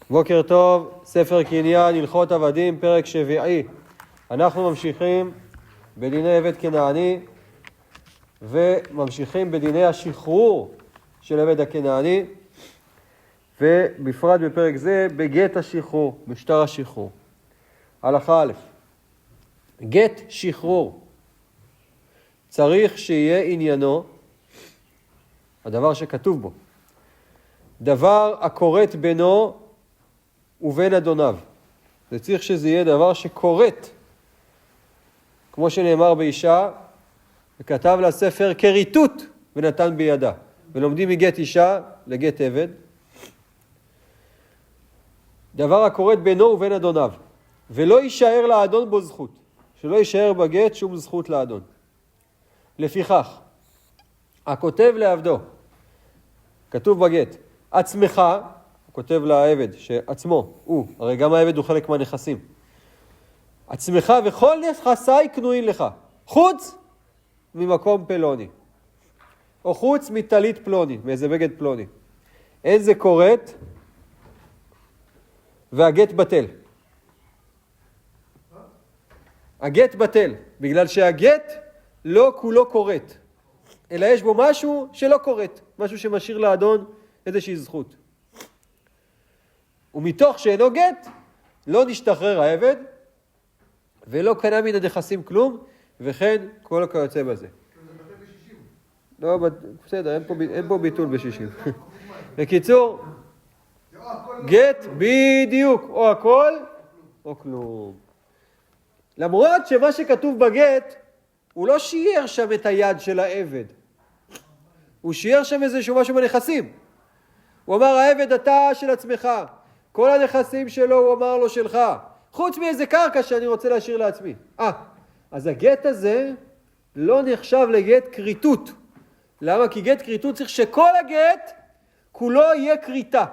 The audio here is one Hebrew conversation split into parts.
בוקר טוב, ספר קניין, הלכות עבדים, פרק שביעי. אנחנו ממשיכים בדיני עבד כנעני וממשיכים בדיני השחרור של עבד הכנעני, ובפרט בפרק זה בגט השחרור, בשטר השחרור. הלכה א', גט שחרור צריך שיהיה עניינו הדבר שכתוב בו, דבר הקוראת בינו ובין אדוניו. זה צריך שזה יהיה דבר שקוראת, כמו שנאמר באישה, וכתב לה ספר כריתות ונתן בידה. ולומדים מגט אישה לגט עבד. דבר הקוראת בינו ובין אדוניו. ולא יישאר לאדון בו זכות. שלא יישאר בגט שום זכות לאדון. לפיכך, הכותב לעבדו, כתוב בגט, עצמך, הוא כותב לעבד שעצמו, הרי גם העבד הוא חלק מהנכסים. עצמך וכל נכסי קנויים לך, חוץ ממקום פלוני, או חוץ מטלית פלוני, מאיזה בגד פלוני. אין זה קוראת, והגט בטל. הגט בטל, בגלל שהגט לא כולו קוראת, אלא יש בו משהו שלא קוראת, משהו שמשאיר לאדון איזושהי זכות. ומתוך שאינו גט, לא נשתחרר העבד, ולא קנה מן הנכסים כלום, וכן כל הכיוצא בזה. לא, בסדר, אין פה ביטול ב-60. בקיצור, גט בדיוק, או הכל, או כלום. למרות שמה שכתוב בגט, הוא לא שיער שם את היד של העבד. הוא שיער שם איזשהו משהו בנכסים. הוא אמר, העבד אתה של עצמך. כל הנכסים שלו הוא אמר לו שלך. חוץ מאיזה קרקע שאני רוצה להשאיר לעצמי. אז הגט הזה לא נחשב לגט קריטות. למה? כי גט קריטות צריך שכל הגט כולו יהיה קריטה.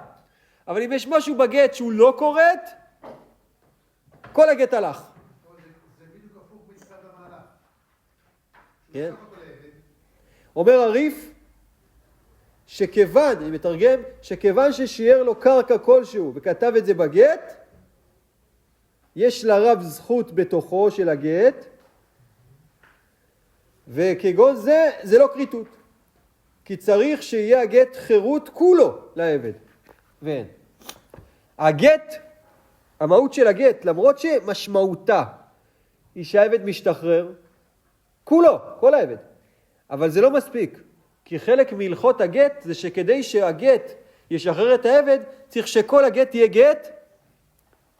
אבל אם יש משהו בגט שהוא לא קוראת, כל הגט הלך. זה בדיוק הפוך מצד המהלך. כן. אומר הריף, שכיוון, אני מתרגם, שכיוון ששיער לו קרקע כלשהו וכתב את זה בגט, יש לרב זכות בתוכו של הגט, וכגון זה לא קריטות. כי צריך שיהיה הגט חירות כולו לעבד. ואין. הגט, המהות של הגט, למרות שמשמעותה היא שהעבד משתחרר, כולו, כל העבד. אבל זה לא מספיק. כי חלק מהלכות הגט זה שכדי שהגט ישחרר את העבד, צריך שכל הגט יהיה גט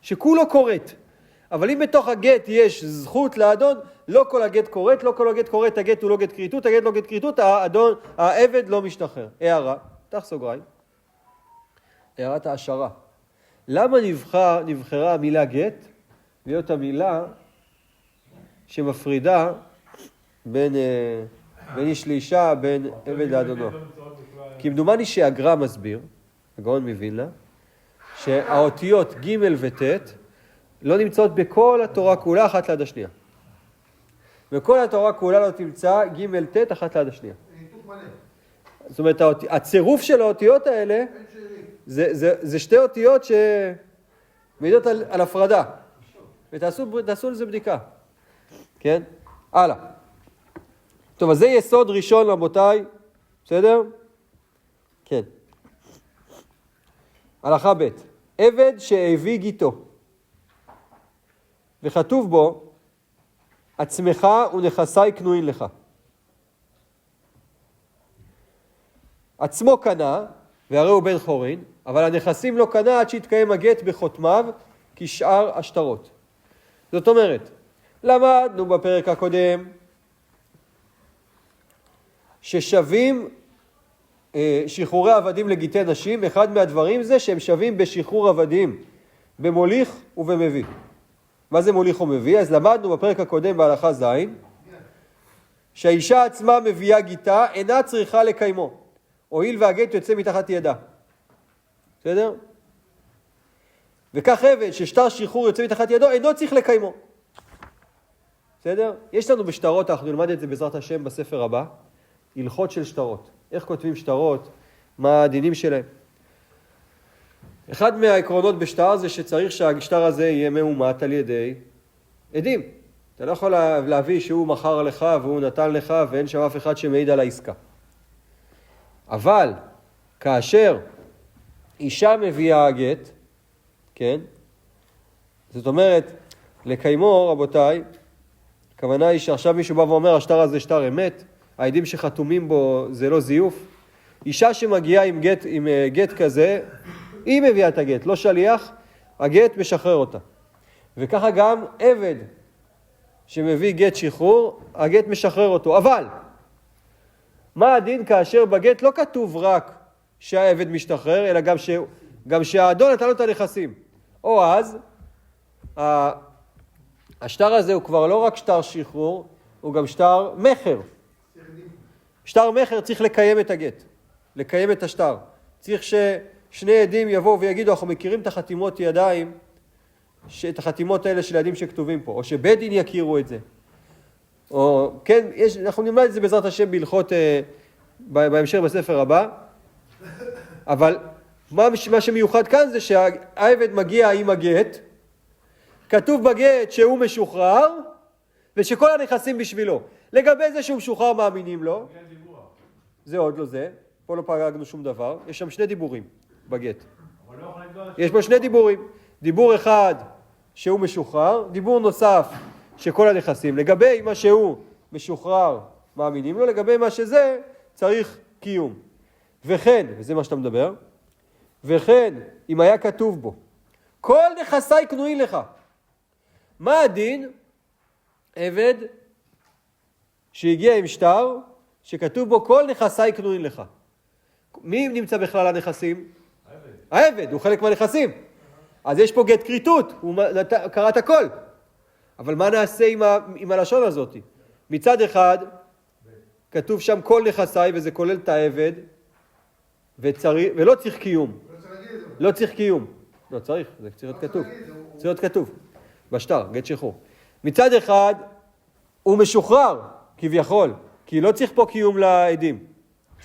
שכולו קוראת. אבל אם בתוך הגט יש זכות לאדון, לא כל הגט קוראת, לא כל הגט קוראת, הגט הוא לא גט קריטות, הגט לא גט קריטות, העבד לא משתחרר. הערה, תח סוגריים, הערת ההשערה. למה נבחרה המילה גט, להיות המילה שמפרידה בין איש לאישה, בין עבד לאדונו? כי מדומני שהגר"א מסביר, הגאון מווילנה, שהאותיות ג' וט' לא נמצאות בכל התורה כולה אחת ליד השנייה. וכל התורה כולה לא תמצא ג' ט' אחת ליד השנייה. זאת אומרת, הצירוף של האותיות האלה, זה שתי אותיות שמעידות על הפרדה. ותעשו לזה בדיקה. כן? הלאה. טוב, אז זה יסוד ראשון רבותיי. בסדר? כן. הלכה ב' עבד שהביא גיטו וכתוב בו עצמך ונכסי קנויים לך. עצמו קנה והרי הוא בן חורין, אבל הנכסים לא קנה עד שהתקיים הגט בחותמיו כשאר השטרות. זאת אומרת, למדנו בפרק הקודם ששווים שחרורי עבדים לגיטי נשים. אחד מהדברים זה שהם שווים בשחרור עבדים במוליך ובמביא. מה זה מוליך ומביא? אז למדנו בפרק הקודם בהלכה ז' שהאישה עצמה מביאה גיטה אינה צריכה לקיימו, הואיל והגט יוצא מתחת ידה. בסדר? וכך עבד ששטר שחרור יוצא מתחת ידו אינו צריך לקיימו. בסדר? יש לנו בשטרות, אנחנו נלמד את זה בעזרת השם בספר הבא, הלכות של שטרות. איך כותבים שטרות, מה הדינים שלהם. אחד מהעקרונות בשטר זה שצריך שהשטר הזה יהיה מאומת על ידי עדים. אתה לא יכול להביא שהוא מכר לך והוא נתן לך ואין שם אף אחד שמעיד על העסקה. אבל כאשר אישה מביאה גט, כן? זאת אומרת, לקיימו, רבותיי, הכוונה היא שעכשיו מישהו בא ואומר, השטר הזה שטר אמת, העדים שחתומים בו זה לא זיוף. אישה שמגיעה עם גט כזה, היא מביאה את הגט, לא שליח, הגט משחרר אותה. וככה גם עבד שמביא גט שחרור, הגט משחרר אותו. אבל, מה הדין כאשר בגט לא כתוב רק שהעבד משתחרר, אלא גם שהאדון נתן לו את הנכסים. או אז, השטר הזה הוא כבר לא רק שטר שחרור, הוא גם שטר מחר. שטר מחר צריך לקיים את הגט, לקיים את השטר. צריך ששני עדים יבואו ויגידו, אנחנו מכירים את החתימות ידיים, את החתימות האלה של העדים שכתובים פה, או שבית דין יכירו את זה. או, כן, אנחנו נלמד את זה בעזרת השם בהלכות, בהמשך בספר הבא, אבל מה שמיוחד כאן זה שהעבד מגיע עם הגט, כתוב בגט שהוא משוחרר, ושכל הנכסים בשבילו. לגבי זה שהוא משוחרר מאמינים לו, זה עוד לא זה, פה לא פגענו שום דבר, יש שם שני דיבורים בגט. יש פה שני דיבורים, דיבור אחד שהוא משוחרר, דיבור נוסף שכל הנכסים. לגבי מה שהוא משוחרר מאמינים לו, לגבי מה שזה צריך קיום. וכן, וזה מה שאתה מדבר, וכן, אם היה כתוב בו, כל נכסי קנויים לך. מה הדין? עבד שהגיע עם שטר, שכתוב בו כל נכסי קנויים לך. מי נמצא בכלל הנכסים? העבד, הוא חלק מהנכסים. אז יש פה גט כריתות, הוא קרא את הכל. אבל מה נעשה עם הלשון הזאת? מצד אחד, כתוב שם כל נכסי, וזה כולל את העבד, ולא צריך קיום. לא צריך קיום. לא צריך, זה צריך להיות כתוב. צריך להיות כתוב. בשטר, גט שחרור. מצד אחד, הוא משוחרר, כביכול, כי לא צריך פה קיום לעדים,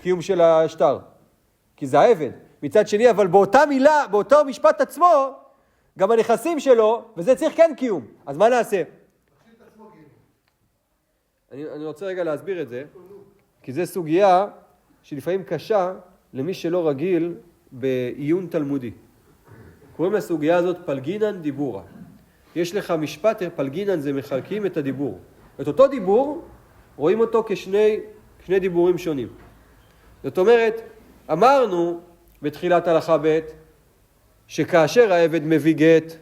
קיום של השטר, כי זה העבד. מצד שני, אבל באותה מילה, באותו משפט עצמו, גם הנכסים שלו, וזה צריך כן קיום. אז מה נעשה? אני רוצה רגע להסביר את זה, כי זו סוגיה שלפעמים קשה למי שלא רגיל בעיון תלמודי. קוראים לסוגיה הזאת פלגינן דיבורה. יש לך משפט, פלגינן זה מחלקים את הדיבור. את אותו דיבור, רואים אותו כשני דיבורים שונים. זאת אומרת, אמרנו בתחילת הלכה ב' שכאשר העבד מביא גט,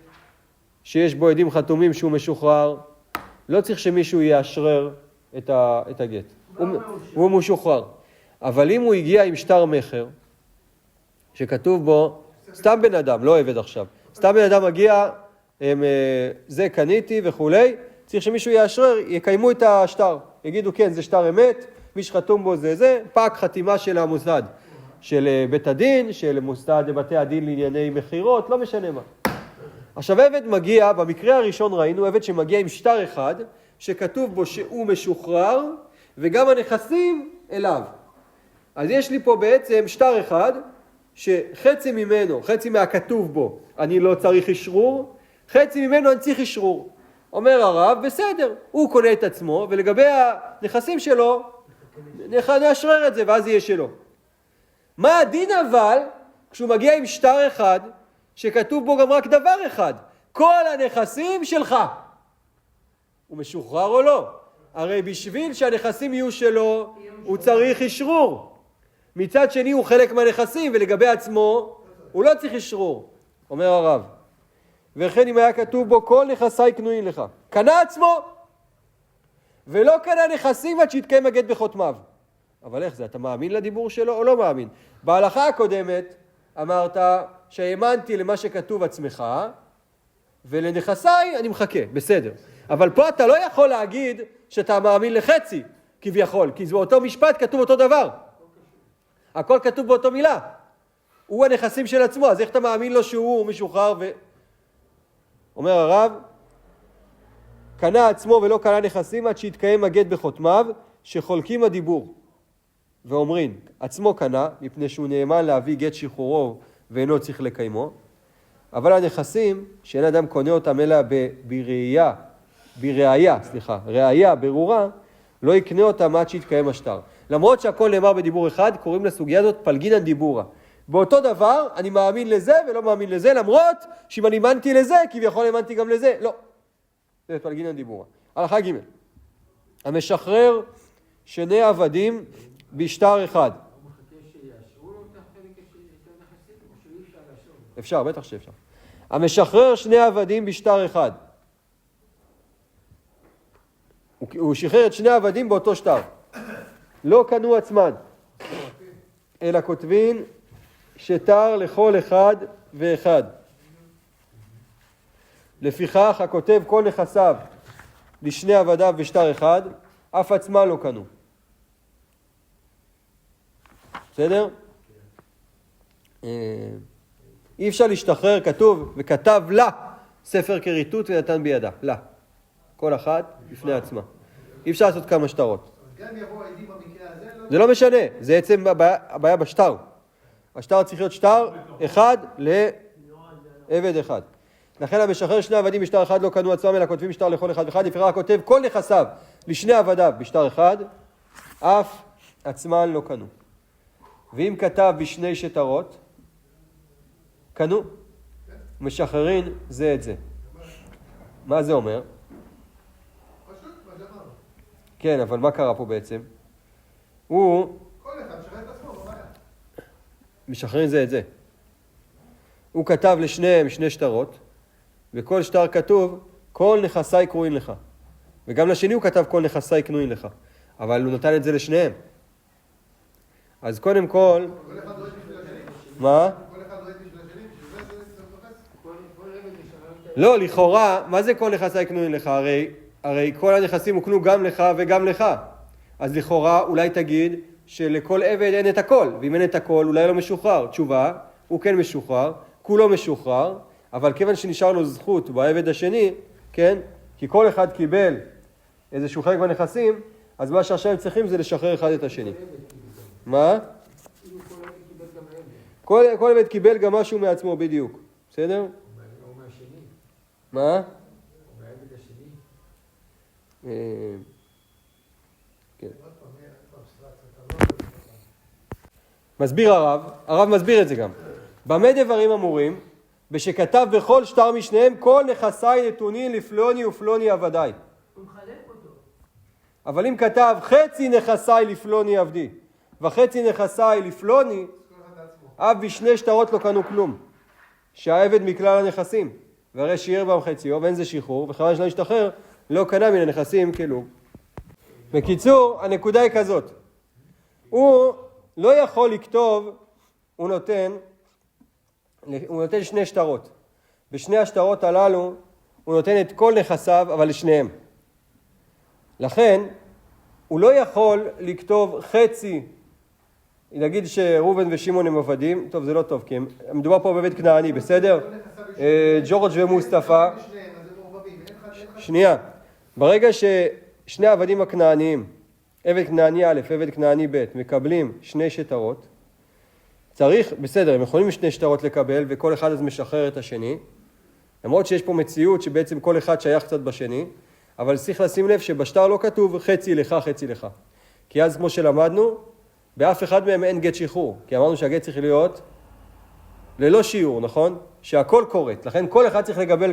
שיש בו עדים חתומים שהוא משוחרר, לא צריך שמישהו יאשרר את הגט. הוא משוחרר. אבל אם הוא הגיע עם שטר מחר, שכתוב בו, סתם בן אדם, לא עבד עכשיו, סתם בן אדם מגיע, זה קניתי וכולי, צריך שמישהו יאשרר, יקיימו את השטר. יגידו, כן, זה שטר אמת, מי שחתום בו זה, פק חתימה של המוסד, של בית הדין, של מוסד בתי הדין לענייני מחירות, לא משנה מה. עכשיו, עבד מגיע, במקרה הראשון ראינו, עבד שמגיע עם שטר אחד, שכתוב בו שהוא משוחרר, וגם הנכסים אליו. אז יש לי פה בעצם שטר אחד, שחצי ממנו, חצי מהכתוב בו, אני לא צריך אישרור, חצי ממנו אני צריך אישרור. אומר הרב, בסדר, הוא קונה את עצמו, ולגבי הנכסים שלו, נאשרר את זה, ואז יהיה שלו. מה הדין אבל, כשהוא מגיע עם שטר אחד, שכתוב בו גם רק דבר אחד, כל הנכסים שלך. הוא משוחרר או לא? הרי בשביל שהנכסים יהיו שלו, הוא צריך אישרור. מצד שני הוא חלק מהנכסים, ולגבי עצמו, הוא לא צריך אישרור, אומר הרב. וכן אם היה כתוב בו כל נכסי קנויים לך. קנה עצמו, ולא קנה נכסים עד שיתקיים הגט בחותמיו. אבל איך זה? אתה מאמין לדיבור שלו או לא מאמין? בהלכה הקודמת אמרת שהאמנתי למה שכתוב עצמך, ולנכסי אני מחכה, בסדר. אבל פה אתה לא יכול להגיד שאתה מאמין לחצי, כביכול, כי זה באותו משפט כתוב אותו דבר. הכל כתוב באותו מילה. הוא הנכסים של עצמו, אז איך אתה מאמין לו שהוא משוחרר אומר הרב, קנה עצמו ולא קנה נכסים עד שיתקיים הגט בחותמיו, שחולקים הדיבור. ואומרים, עצמו קנה, מפני שהוא נאמן להביא גט שחרורו ואינו צריך לקיימו, אבל הנכסים שאין אדם קונה אותם אלא ראייה ברורה, לא יקנה אותם עד שיתקיים השטר. למרות שהכל נאמר בדיבור אחד, קוראים לסוגיה הזאת פלגינן דיבורה. באותו דבר, אני מאמין לזה ולא מאמין לזה, למרות שאם אני האמנתי לזה, כביכול האמנתי גם לזה. לא. זה פלגינן דיבורה. הלכה ג' המשחרר שני עבדים בשטר אחד. אפשר, בטח שאפשר. המשחרר שני עבדים בשטר אחד. הוא שחרר את שני עבדים באותו שטר. לא קנו עצמן, אלא כותבין שטר לכל אחד ואחד. לפיכך הכותב כל נכסיו לשני עבדיו בשטר אחד, אף עצמה לא קנו. בסדר? אי אפשר להשתחרר, כתוב, וכתב לה ספר כריתות ונתן בידה. לה. כל אחת בפני עצמה. אי אפשר לעשות כמה שטרות. גם יבוא העדים במקרה הזה, לא... זה לא משנה, זה עצם הבעיה בשטר. השטר צריך להיות שטר אחד לעבד אחד. לכן המשחרר שני עבדים בשטר אחד לא קנו עצמם, אלא כותבים שטר לכל אחד ואחד. לפיכך הכותב כל נכסיו לשני עבדיו בשטר אחד, אף עצמן לא קנו. ואם כתב בשני שטרות, קנו. משחררים זה את זה. מה זה אומר? פשוט, מה זה אמרנו? כן, אבל מה קרה פה בעצם? הוא כל אחד משחרר את עצמו, מה בעיה? משחררים זה את זה. הוא כתב לשניהם שני שטרות, וכל שטר כתוב, כל נכסי קרויים לך. וגם לשני הוא כתב, כל נכסי קנויים לך. אבל הוא נתן את זה לשניהם. אז קודם כל... כל אחד דואג בשביל השני? מה? כל אחד דואג בשביל השני? בשביל זה תופס? לא, לכאורה, מה זה כל נכסי קנויים לך? הרי כל הנכסים הוקנו גם לך וגם לך. אז לכאורה אולי תגיד שלכל עבד אין את הכל, ואם אין את הכל אולי לא משוחרר. תשובה, הוא כן משוחרר, כולו משוחרר, אבל כיוון שנשאר לו זכות בעבד השני, כן? כי כל אחד קיבל איזשהו חלק בנכסים, אז מה שעכשיו הם צריכים זה לשחרר אחד את השני. מה? כל עבד קיבל גם משהו מעצמו בדיוק, בסדר? או מהשני. מה? או מהעבד השני. כן. מסביר הרב מסביר את זה גם. במה דברים אמורים? בשכתב בכל שטר משניהם כל נכסי נתונים לפלוני ופלוני עבדי. הוא מחלק אותו. אבל אם כתב חצי נכסי לפלוני עבדי וחצי נכסי לפלוני, אף בשני שטרות לא קנו כלום. שהעבד מכלל הנכסים, והרי שיער בהם חציו, ואין זה שחרור, וכיוון שלא ישתחרר, לא קנה מן הנכסים כלום. בקיצור, הנקודה היא כזאת. הוא לא יכול לכתוב, הוא נותן שני שטרות. בשני השטרות הללו, הוא נותן את כל נכסיו, אבל לשניהם. לכן, הוא לא יכול לכתוב חצי, נגיד שרובן ושמעון הם עבדים, טוב זה לא טוב, כי מדובר פה בבית כנעני, בסדר? ג'ורג' ומוסטפא. שנייה, ברגע ששני העבדים הכנעניים, עבד כנעני א', עבד כנעני ב', מקבלים שני שטרות, צריך, בסדר, הם יכולים שני שטרות לקבל, וכל אחד אז משחרר את השני, למרות שיש פה מציאות שבעצם כל אחד שייך קצת בשני, אבל צריך לשים לב שבשטר לא כתוב חצי לך, חצי לך. כי אז כמו שלמדנו, באף אחד מהם אין גט שחרור, כי אמרנו שהגט צריך להיות ללא שיעור, נכון? שהכל קורט, לכן כל אחד צריך לקבל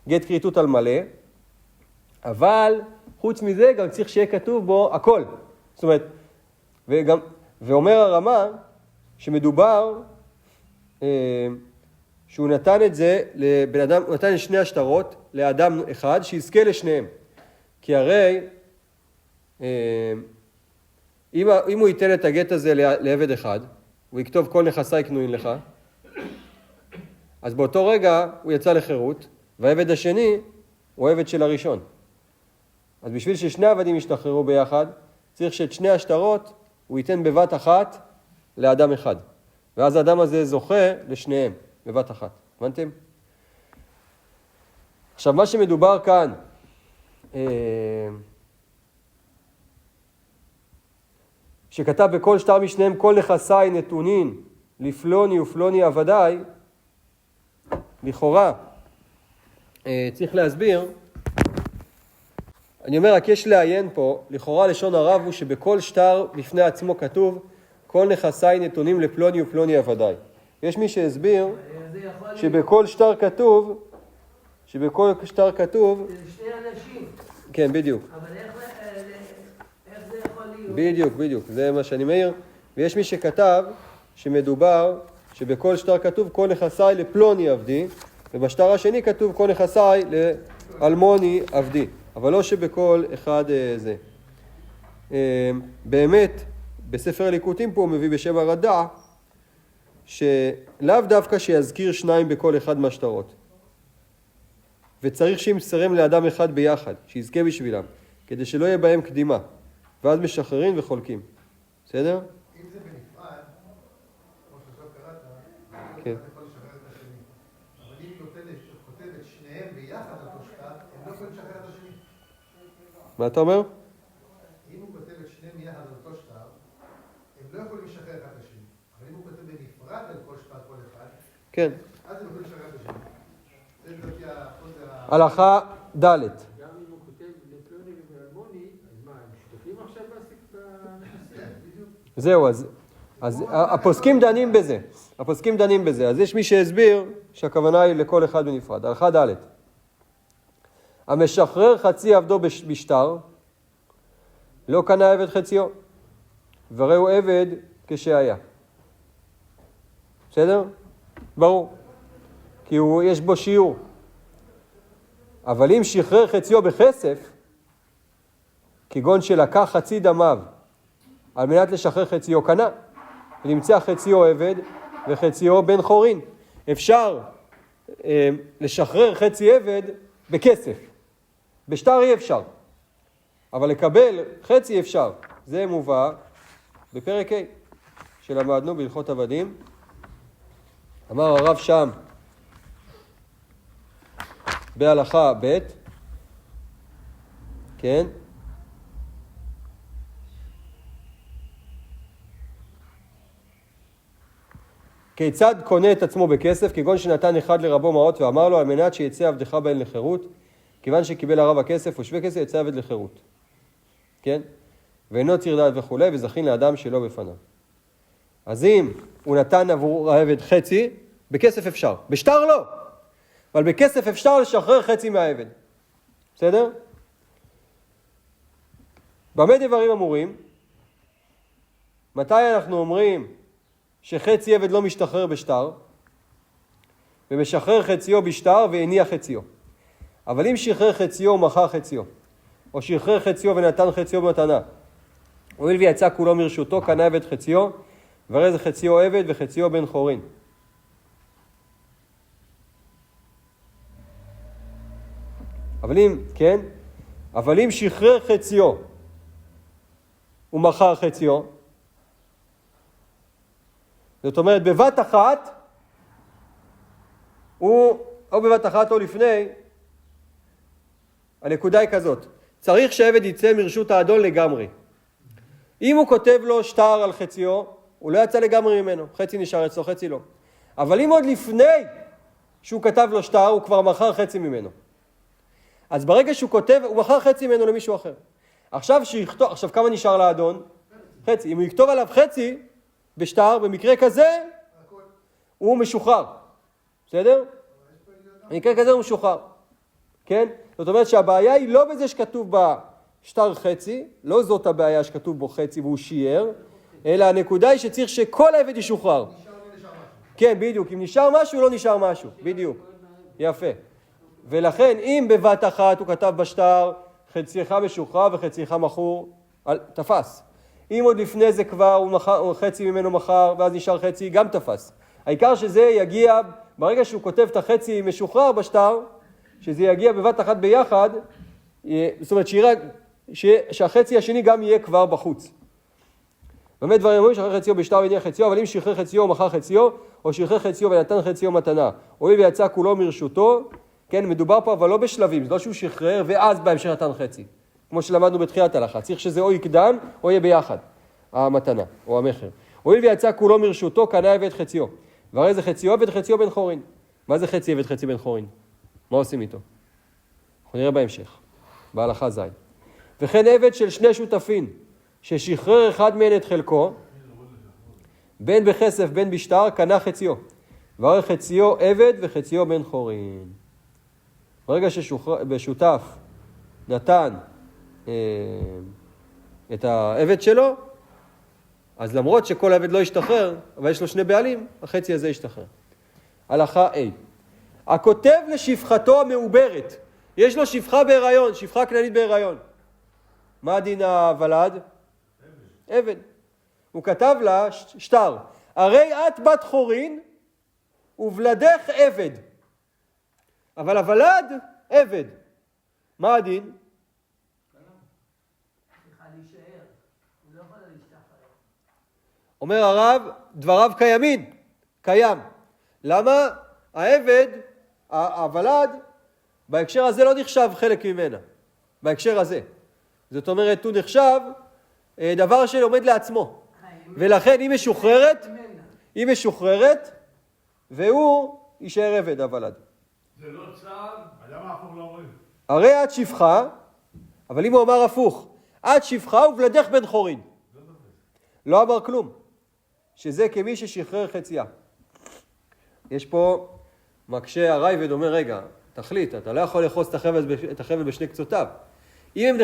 גט כריתות על מלא, אבל חוץ מזה גם צריך שיהיה כתוב בו הכל. זאת אומרת, ואומר הרמה שמדובר שהוא נתן את זה לבן אדם, הוא נתן את שני השטרות לאדם אחד שיזכה לשניהם. כי הרי אם הוא ייתן את הגט הזה לעבד אחד, הוא יכתוב כל נכסי קנויים לך, אז באותו רגע הוא יצא לחירות, והעבד השני הוא העבד של הראשון. אז בשביל ששני העבדים ישתחררו ביחד, צריך שאת שני השטרות הוא ייתן בבת אחת לאדם אחד. ואז האדם הזה זוכה לשניהם בבת אחת. הבנתם? עכשיו מה שמדובר כאן, שכתב בכל שטר משניהם כל נכסי נתונים לפלוני ופלוני עבדי, לכאורה, צריך להסביר, אני אומר רק יש לעיין פה, לכאורה לשון הרב הוא שבכל שטר בפני עצמו כתוב, כל נכסי נתונים לפלוני ופלוני עבדי. יש מי שהסביר שבכל שטר כתוב, שני אנשים. כן, בדיוק. אבל איך זה יכול להיות? בדיוק, זה מה שאני מעיר. ויש מי שכתב שמדובר שבכל שטר כתוב כל נכסי לפלוני עבדי, ובשטר השני כתוב כל נכסי לאלמוני עבדי. אבל לא שבכל אחד זה. באמת, בספר הליקוטים פה הוא מביא בשם הרד"ע, שלאו דווקא שיזכיר שניים בכל אחד מהשטרות. וצריך שימסרם לאדם אחד ביחד, שיזכה בשבילם, כדי שלא יהיה בהם קדימה. ואז משחררים וחולקים. בסדר? אם זה בנפרד, כמו שעכשיו קראת, כן. אתה יכול לשחרר את השני. אבל אם היא כותבת שניהם ביחד על אותו שטר, הם לא יכולים לשחרר את השני. מה אתה אומר? אם הוא כותב את שניהם יחד על אותו שטר, הם לא יכולים לשחרר אחד את השני. אבל אם הוא כותב בנפרד על כל שטר כל אחד, כן. אז הם יכולים לשחרר את השני. זה לדעתי הלכה ד'. גם אם הוא כותב לפלוני ולאלמוני, אז מה, הם שותפים עכשיו בנכסים? זהו, אז הפוסקים דנים בזה. אז יש מי שהסביר שהכוונה היא לכל אחד בנפרד. הלכה ד'. המשחרר חצי עבדו בשטר, לא קנה עבד חציו, וראו עבד כשהיה. בסדר? ברור. כי יש בו שיעור. אבל אם שחרר חציו בכסף, כגון שלקח חצי דמיו, על מנת לשחרר חציו קנה, ונמצא חציו עבד וחציו בן חורין. אפשר לשחרר חצי עבד בכסף. בשטר אי אפשר. אבל לקבל חצי אפשר. זה מובא בפרק ה' שלמדנו בהלכות עבדים. אמר הרב שם בהלכה ב', כן? כיצד קונה את עצמו בכסף, כגון שנתן אחד לרבו מעות ואמר לו, על מנת שיצא עבדך בהן לחירות, כיוון שקיבל הרב הכסף או שווה כסף, יצא עבד לחירות. כן? ואינו ציר דעת וכו', וזכין לאדם שלא בפניו. אז אם הוא נתן עבור העבד חצי, בכסף אפשר. בשטר לא. אבל בכסף אפשר לשחרר חצי מהעבד. בסדר? במה דברים אמורים? מתי אנחנו אומרים שחצי עבד לא משתחרר בשטר, ומשחרר חציו בשטר והניח חציו. אבל אם שחרר חציו ומכר חציו, או שחרר חציו ונתן חציו במתנה, הואיל ויצא כולו מרשותו, קנה עבד חציו, והרי זה חציו עבד וחציו בן חורין. אבל אם שחרר חציו ומכר חציו, זאת אומרת, בבת אחת, או בבת אחת או לפני, הנקודה היא כזאת. צריך שהעבד יצא מרשות האדון לגמרי. אם הוא כותב לו שטר על חציו, הוא לא יצא לגמרי ממנו. חצי נשאר אצלו, חצי לא. אבל אם עוד לפני שהוא כתב לו שטר, הוא כבר מכר חצי ממנו. אז ברגע שהוא כותב, הוא מכר חצי ממנו למישהו אחר. עכשיו כמה נשאר לאדון? חצי. אם הוא יכתוב עליו חצי, בשטר, במקרה כזה, הוא משוחרר. בסדר? במקרה כזה הוא משוחרר. כן? זאת אומרת שהבעיה היא לא בזה שכתוב בשטר חצי, לא זאת הבעיה שכתוב בו חצי והוא שיער, אלא הנקודה היא שצריך שכל העבד ישוחרר. כן, בדיוק. אם נשאר משהו, לא נשאר משהו. בדיוק. יפה. ולכן, אם בבת אחת הוא כתב בשטר, חציך משוחרר וחציך מכור, תפס. אם עוד לפני זה כבר הוא חצי ממנו מחר, ואז נשאר חצי, גם תפס. העיקר שזה יגיע, ברגע שהוא כותב את החצי משוחרר בשטר, שזה יגיע בבת אחת ביחד, זאת אומרת שהחצי השני גם יהיה כבר בחוץ. באמת דברים אומרים שחרר חציו בשטר והניח חציו, אבל אם שחרר חציו ומכר חציו, או שחרר חציו ונתן חציו מתנה, הואיל ויצא כולו מרשותו, כן, מדובר פה אבל לא בשלבים, זה לא שהוא שחרר ואז בהמשך נתן חצי. כמו שלמדנו בתחילת הלכה, צריך שזה או יקדם או יהיה ביחד, המתנה או המחר. הואיל ויצא כולו מרשותו, קנה עבד חציו, והרי זה חציו עבד חציו בן חורין. מה זה חצי עבד חצי בן חורין? מה עושים איתו? אנחנו נראה בהמשך, בהלכה ז'. וכן עבד של שני שותפים, ששחרר אחד מהן את חלקו, בין בכסף בין בשטר, קנה חציו. והרי חציו עבד וחציו בן חורין. ברגע שבשותף נתן את העבד שלו, אז למרות שכל העבד לא ישתחרר, אבל יש לו שני בעלים, החצי הזה ישתחרר. הלכה A. הכותב לשפחתו המעוברת, יש לו שפחה בהיריון, שפחה כנענית בהיריון. מה דין הוולד? עבד. הוא כתב לה שטר, הרי את בת חורין ובלדך עבד. אבל הוולד עבד. מה הדין? אומר הרב, דבריו קיימים, קיים. למה? העבד, הוולד, בהקשר הזה לא נחשב חלק ממנה. בהקשר הזה. זאת אומרת, הוא נחשב דבר שעומד לעצמו. ולכן היא משוחררת, והוא יישאר עבד, הוולד. זה לא צעד, למה אנחנו לא אומרים? הרי את שפחה, אבל אם הוא אמר הפוך, את שפחה ובלדך בן חורין. לא אמר כלום. שזה כמי ששחרר חצייה. יש פה מקשה הרייבד אומר, רגע, תחליט, אתה לא יכול לחוץ את החבל בשני קצותיו. אם הם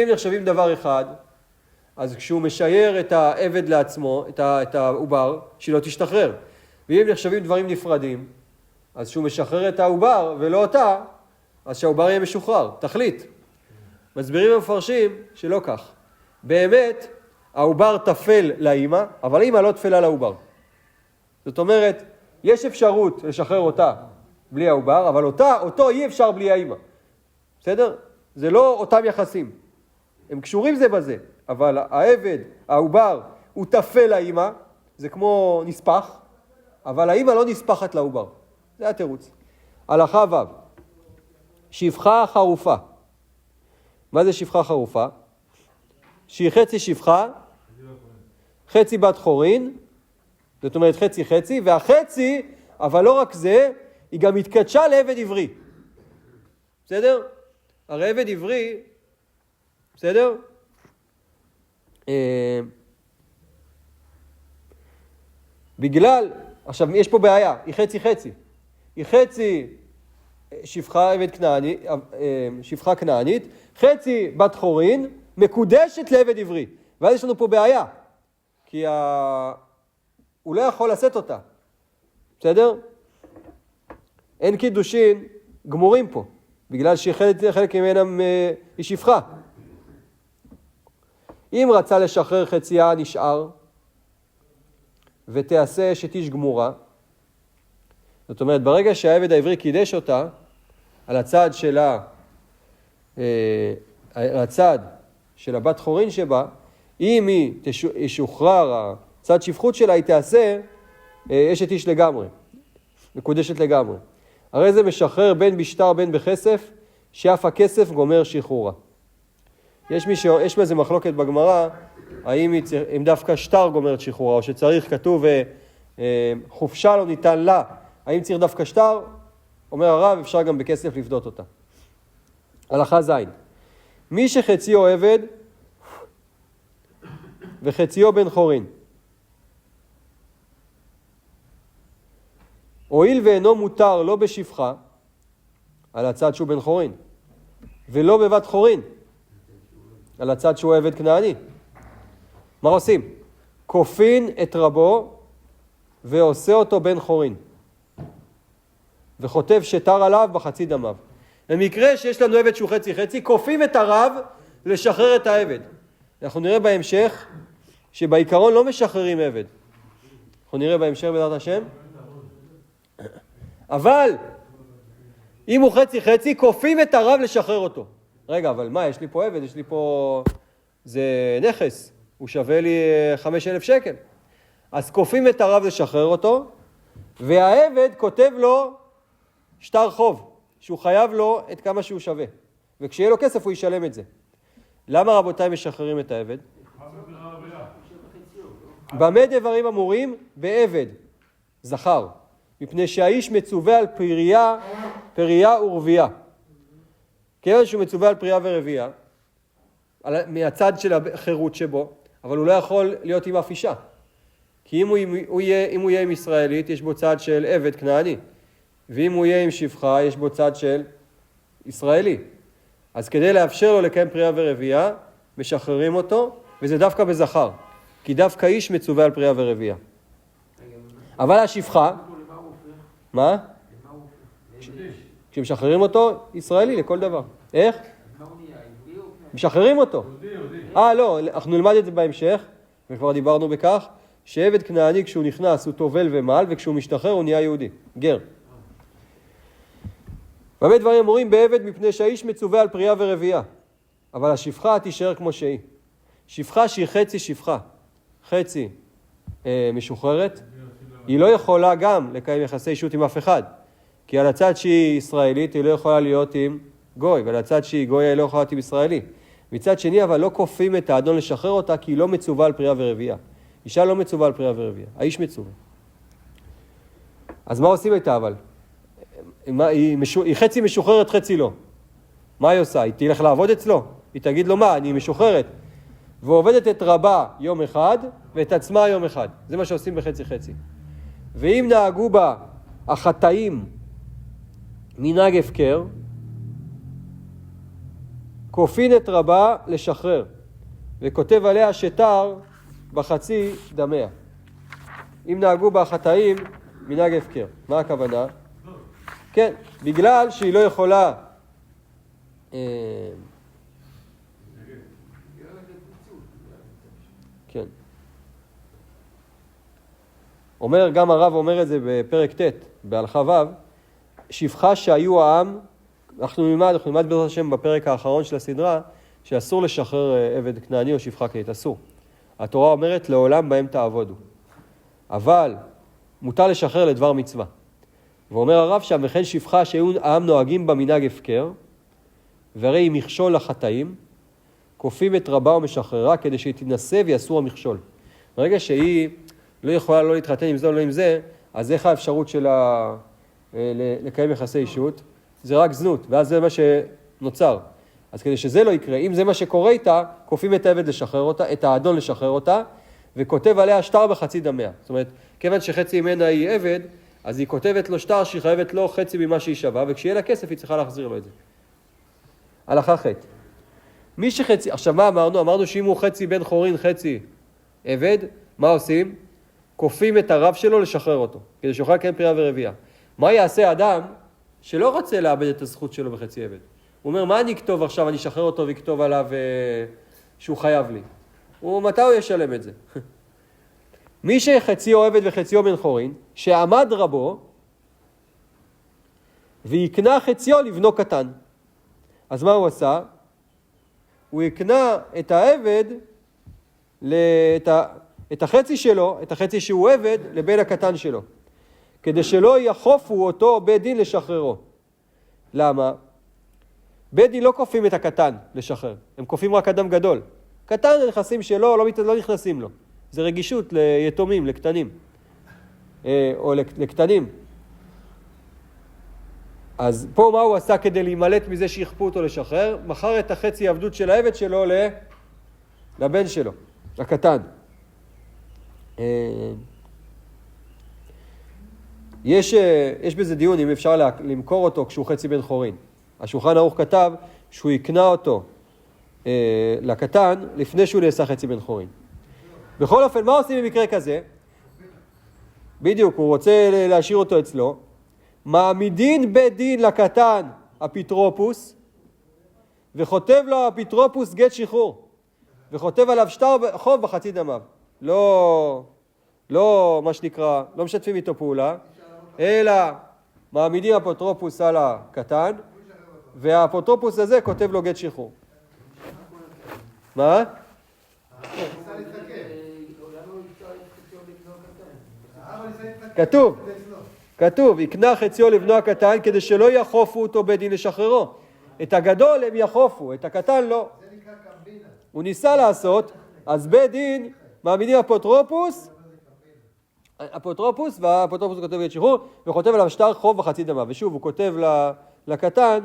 נחשבים דבר אחד, אז כשהוא משייר את העבד לעצמו, את העובר, שלא תשתחרר. ואם נחשבים דברים נפרדים, אז כשהוא משחרר את העובר ולא אותה, אז שהעובר יהיה משוחרר. תחליט. מסבירים המפרשים שלא כך. באמת, העובר תפל לאמא, אבל האמא לא תפלה לעובר. זאת אומרת, יש אפשרות לשחרר אותה בלי העובר, אבל אותו אי אפשר בלי האמא. בסדר? זה לא אותם יחסים. הם קשורים זה בזה, אבל העבד, העובר, הוא תפל לאמא, זה כמו נספח, אבל האמא לא נספחת לעובר. זה התירוץ. הלכה ו' שפחה חרופה. מה זה שפחה חרופה? שהיא חצי שפחה, חצי בת חורין, זאת אומרת חצי חצי, והחצי, אבל לא רק זה, היא גם התקדשה לעבד עברי. בסדר? הרי עבד עברי, בסדר? בגלל, עכשיו יש פה בעיה, היא חצי חצי. היא חצי שפחה עבד כנעני, שפחה כנענית, חצי בת חורין, מקודשת לעבד עברי. ואז יש לנו פה בעיה, כי הוא לא יכול לשאת אותה. בסדר? אין קידושין גמורים פה, בגלל שחלק ממנה היא שפחה. אם רצה לשחרר חצייה נשאר, ותעשה שתיש גמורה, זאת אומרת, ברגע שהעבד העברי קידש אותה, על הצד שלה, הצד של הבת חורין שבה, אם היא ישוחרר, הצד שפחות שלה, היא תעשה אשת איש לגמרי, מקודשת לגמרי. הרי זה משחרר בין בשטר בין בכסף, שאף הכסף גומר שחרורה. יש מזה מחלוקת בגמרא, האם דווקא שטר גומר את שחרורה, או שצריך, כתוב, חופשה לא ניתן לה, האם צריך דווקא שטר? אומר הרב, אפשר גם בכסף לפדות אותה. הלכה ז' מי שחציו עבד, וחציו בן חורין. הואיל ואינו מותר לא בשפחה, על הצד שהוא בן חורין, ולא בבת חורין, על הצד שהוא עבד כנעני. מה עושים? כופין את רבו, ועושה אותו בן חורין. וכותב שטר עליו בחצי דמיו. במקרה שיש לנו עבד שהוא חצי חצי, כופים את הרב לשחרר את העבד. אנחנו נראה בהמשך שבעיקרון לא משחררים עבד. אנחנו נראה בהמשך בעזרת השם. אבל אם הוא חצי חצי, כופים את הרב לשחרר אותו. רגע, אבל מה, יש לי פה עבד, יש לי פה... זה נכס, הוא שווה לי 5,000 שקל. אז כופים את הרב לשחרר אותו, והעבד כותב לו שטר חוב, שהוא חייב לו את כמה שהוא שווה. וכשיהיה לו כסף הוא ישלם את זה. למה רבותיי משחררים את העבד? במה דברים אמורים? בעבד, זכר. מפני שהאיש מצווה על פריה ורבייה. כיוון שהוא מצווה על פריה ורבייה, מהצד של החירות שבו, אבל הוא לא יכול להיות עם אף אישה. כי אם הוא יהיה עם ישראלית, יש בו צד של עבד כנעני. ואם הוא יהיה עם שפחה, יש בו צד של ישראלי. אז כדי לאפשר לו לקיים פריה ורבייה, משחררים אותו, וזה דווקא בזכר. כי דווקא איש מצווה על פריה ורבייה. אבל השפחה... מה? כשמשחררים אותו, ישראלי לכל דבר. איך? משחררים אותו. לא, אנחנו נלמד את זה בהמשך, וכבר דיברנו בכך, שעבד כנעני כשהוא נכנס הוא טובל ומעל, וכשהוא משתחרר הוא נהיה יהודי, גר. במה דברים אומרים בעבד מפני שהאיש מצווה על פריה ורבייה, אבל השפחה תישאר כמו שהיא. שפחה שהיא חצי שפחה, חצי משוחררת, היא לא יכולה גם לקיים יחסי אישות עם אף אחד, כי על הצד שהיא ישראלית היא לא יכולה להיות עם גוי, ועל הצד שהיא גוי היא לא יכולה להיות עם ישראלי. מצד שני אבל לא כופים את האדון לשחרר אותה, כי היא לא מצווה על פריה ורבייה. אישה לא מצווה על פריה ורבייה, האיש מצווה. אז מה עושים איתה אבל? היא חצי משוחררת, חצי לא. מה היא עושה? היא תלך לעבוד אצלו? היא תגיד לו מה? אני משוחררת. ועובדת את רבה יום אחד ואת עצמה יום אחד. זה מה שעושים בחצי חצי. ואם נהגו בה החטאים מנהג הפקר, כופין את רבה לשחרר, וכותב עליה שטר בחצי דמיה. אם נהגו בה החטאים מנהג הפקר. מה הכוונה? כן, בגלל שהיא לא יכולה כן. אומר, גם הרב אומר את זה בפרק ט' בהלכה ו', שפחה שהיו העם, אנחנו נלמד בעזרת השם בפרק האחרון של הסדרה, שאסור לשחרר עבד כנעני או שפחה כנענית, אסור. התורה אומרת לעולם בהם תעבודו. אבל מותר לשחרר לדבר מצווה. ואומר הרב שם, וכן שפחה שהיו העם נוהגים במנהג הפקר, והרי היא מכשול לחטאים, כופים את רבה ומשחררה כדי שהיא תנסה ויסור המכשול. ברגע שהיא לא יכולה לא להתחתן עם זה או לא עם זה, אז איך האפשרות שלה לקיים יחסי אישות? זה רק זנות, ואז זה מה שנוצר. אז כדי שזה לא יקרה, אם זה מה שקורה איתה, כופים את העבד לשחרר אותה, את האדון לשחרר אותה, וכותב עליה שטר בחצי דמיה. זאת אומרת, כיוון שחצי ממנה היא עבד, אז היא כותבת לו שטר שהיא חייבת לו חצי ממה שהיא שווה, וכשיהיה לה כסף היא צריכה להחזיר לו את זה. הלכה חטא. מי שחצי, עכשיו מה אמרנו? אמרנו שאם הוא חצי בן חורין, חצי עבד, מה עושים? כופים את הרב שלו לשחרר אותו, כדי שיוכל לקיים פריה ורבייה. מה יעשה אדם שלא רוצה לאבד את הזכות שלו בחצי עבד? הוא אומר, מה אני אכתוב עכשיו? אני אשחרר אותו וכתוב עליו שהוא חייב לי. מתי הוא ישלם את זה? מי שחציו עבד וחציו בן חורין, שעמד רבו, ויקנה חציו לבנו קטן. אז מה הוא עשה? הוא יקנה את העבד, את החצי שלו, את החצי שהוא עבד, לבן הקטן שלו. כדי שלא יחופו אותו בית דין לשחררו. למה? בית דין לא כופים את הקטן לשחרר, הם כופים רק אדם גדול. קטן הנכסים שלו לא נכנסים לו. זה רגישות ליתומים, לקטנים. או לקטנים. אז פה מה הוא עשה כדי להימלט מזה שיכפו אותו לשחרר? מכר את החצי עבדות של העבד שלו לבן שלו, לקטן. יש בזה דיון אם אפשר למכור אותו כשהוא חצי בן חורין. השולחן ערוך כתב שהוא יקנה אותו לקטן לפני שהוא נעשה חצי בן חורין. בכל אופן, מה עושים במקרה כזה? בדיוק, הוא רוצה להשאיר אותו אצלו. מעמידין בית דין לקטן אפוטרופוס, וכותב לו אפוטרופוס גט שחרור, וכותב עליו שטר חוב בחצי דמיו. לא מה שנקרא, לא משתפים איתו פעולה, אלא מעמידים אפוטרופוס על הקטן, והאפוטרופוס הזה כותב לו גט שחרור. מה? כתוב, יקנה חציו לבנו הקטן כדי שלא יחופו אותו בית דין לשחררו. את הגדול הם יחופו, את הקטן לא. זה נקרא קמבינה. הוא ניסה לעשות, אז בית דין מעמידים אפוטרופוס אפוטרופוס, והאפוטרופוס כותב את שחרור, וכותב עליו שטר חוב וחצי דמה. ושוב, הוא כותב לקטן,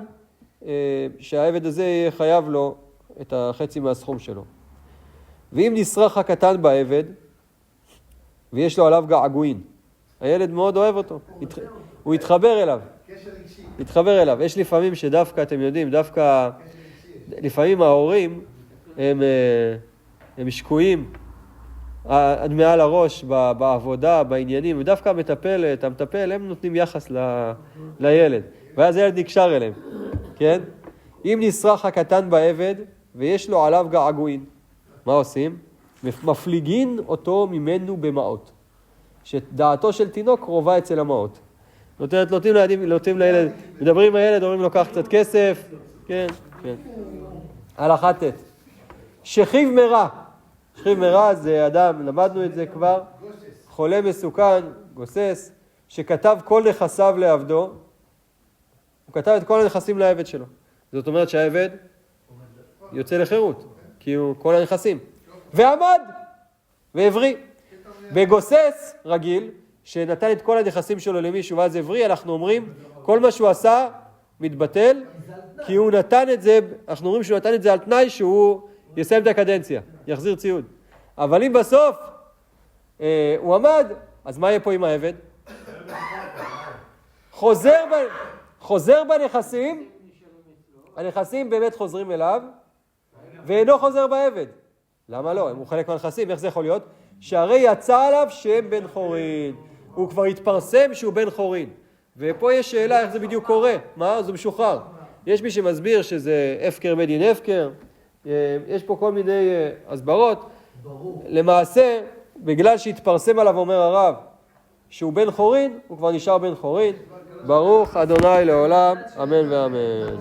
שהעבד הזה יהיה חייב לו את החצי מהסכום שלו. ואם נשרח הקטן בעבד, ויש לו עליו געגועין, הילד מאוד אוהב אותו, הוא יתחבר אליו. קשר אישי. יתחבר אליו. יש לפעמים שדווקא, אתם יודעים, דווקא, לפעמים ההורים הם שקועים עד מעל הראש בעבודה, בעניינים, ודווקא המטפל, הם נותנים יחס לילד, ואז הילד נקשר אליהם, כן? אם נשרח הקטן בעבד, ויש לו עליו געגועין, מה עושים? מפליגין אותו ממנו במעות, שדעתו של תינוק קרובה אצל המעות. נותנים לילד, מדברים עם הילד, אומרים לו קח קצת כסף, כן, כן. הלכה ט'. שכיב מרע. שכיב מרע זה אדם, למדנו את זה כבר, חולה מסוכן, גוסס, שכתב כל נכסיו לעבדו, הוא כתב את כל הנכסים לעבד שלו. זאת אומרת שהעבד יוצא לחירות, כי הוא כל הנכסים. ועמד, והבריא. בגוסס רגיל, שנתן את כל הנכסים שלו למישהו ואז הבריא, אנחנו אומרים, כל מה שהוא עשה מתבטל, כי הוא נתן את זה, אנחנו אומרים שהוא נתן את זה על תנאי שהוא יסיים את הקדנציה, יחזיר ציוד. אבל אם בסוף הוא עמד, אז מה יהיה פה עם העבד? חוזר בנכסים, הנכסים באמת חוזרים אליו, ואינו חוזר בעבד. למה לא? אם הוא חלק מהנכסים, איך זה יכול להיות? שהרי יצא עליו שם בן חורין. הוא כבר התפרסם שהוא בן חורין. ופה יש שאלה איך זה בדיוק קורה. מה? זה משוחרר. יש מי שמסביר שזה הפקר מדין הפקר. יש פה כל מיני הסברות. למעשה, בגלל שהתפרסם עליו, אומר הרב, שהוא בן חורין, הוא כבר נשאר בן חורין. ברוך אדוני לעולם, אמן ואמן.